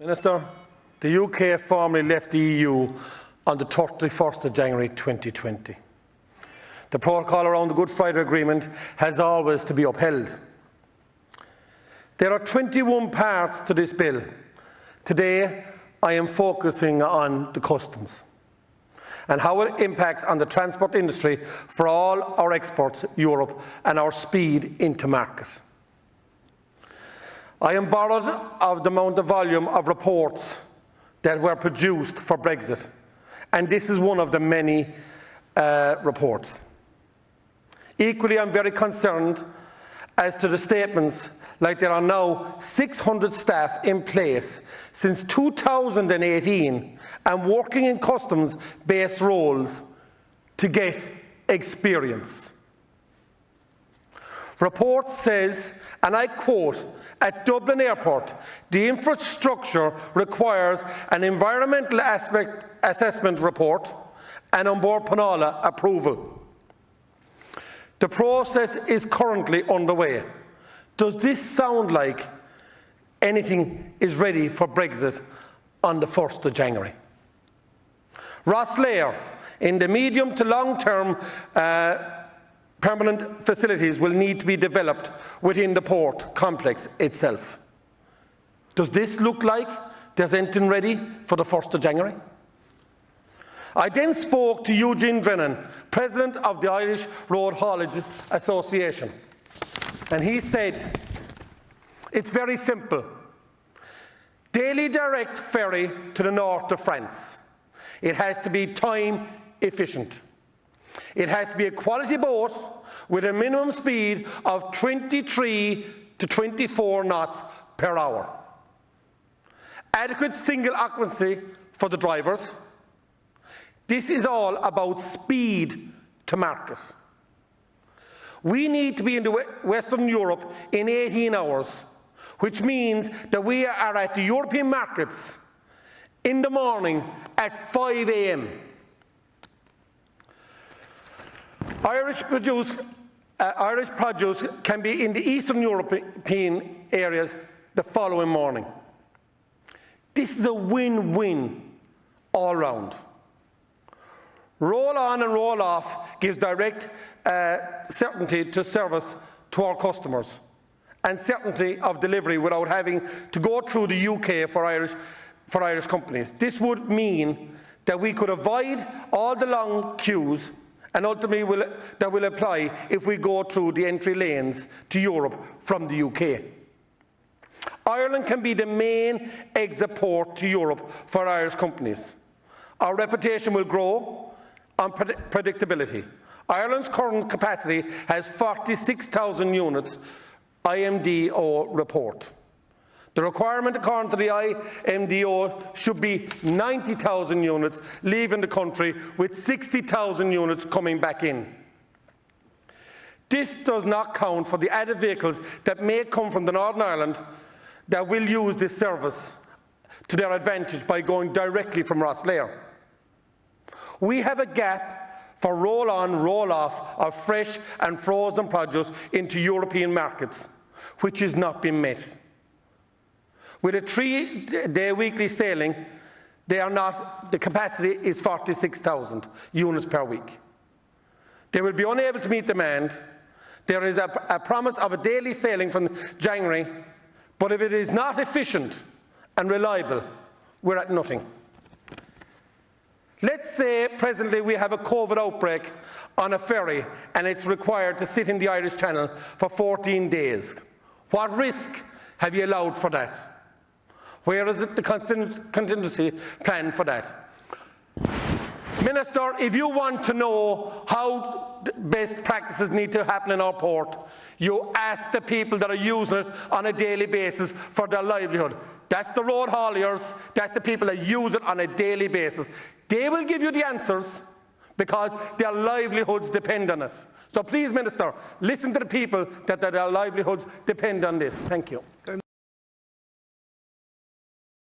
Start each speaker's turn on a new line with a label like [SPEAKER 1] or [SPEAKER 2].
[SPEAKER 1] Minister, the UK formally left the EU on the 31st of January 2020. The protocol around the Good Friday Agreement has always to be upheld. There are 21 parts to this bill. Today, I am focusing on the customs and how it impacts on the transport industry for all our exports, Europe, and our speed into market. I am borrowed of the amount of volume of reports that were produced for Brexit, and this is one of the many reports. Equally, I am very concerned as to the statements like there are now 600 staff in place since 2018 and working in customs-based roles to get experience. Report says, and I quote, at Dublin Airport, the infrastructure requires an environmental assessment report and onboard Panala approval. The process is currently underway. Does this sound like anything is ready for Brexit on the 1st of January? Rosslare, in the medium to long-term permanent facilities will need to be developed within the port complex itself. Does this look like there's anything ready for the 1st of January? I then spoke to Eugene Drennan, President of the Irish Road Haulage Association, and he said, it's very simple. Daily direct ferry to the north of France. It has to be time efficient. It has to be a quality boat with a minimum speed of 23 to 24 knots per hour. Adequate single occupancy for the drivers. This is all about speed to market. We need to be in Western Europe in 18 hours, which means that we are at the European markets in the morning at 5 a.m. Irish produce can be in the Eastern European areas the following morning. This is a win-win all round. Roll on and roll off gives direct certainty to service to our customers and certainty of delivery without having to go through the UK for Irish companies. This would mean that we could avoid all the long queues and ultimately that will apply if we go through the entry lanes to Europe from the UK. Ireland can be the main exit port to Europe for Irish companies. Our reputation will grow on predictability. Ireland's current capacity has 46,000 units, IMDO report. The requirement, according to the IMDO, should be 90,000 units leaving the country, with 60,000 units coming back in. This does not count for the added vehicles that may come from the Northern Ireland that will use this service to their advantage by going directly from Rosslare. We have a gap for roll-on, roll-off of fresh and frozen produce into European markets, which is not being met. With a 3-day weekly sailing, the capacity is 46,000 units per week. They will be unable to meet demand. There is a promise of a daily sailing from January, but if it is not efficient and reliable, we're at nothing. Let's say presently we have a COVID outbreak on a ferry and it's required to sit in the Irish Channel for 14 days. What risk have you allowed for that? Where is the contingency plan for that? Minister, if you want to know how best practices need to happen in our port, you ask the people that are using it on a daily basis for their livelihood. That's the road hauliers, that's the people that use it on a daily basis. They will give you the answers because their livelihoods depend on it. So please, Minister, listen to the people that their livelihoods depend on this. Thank you.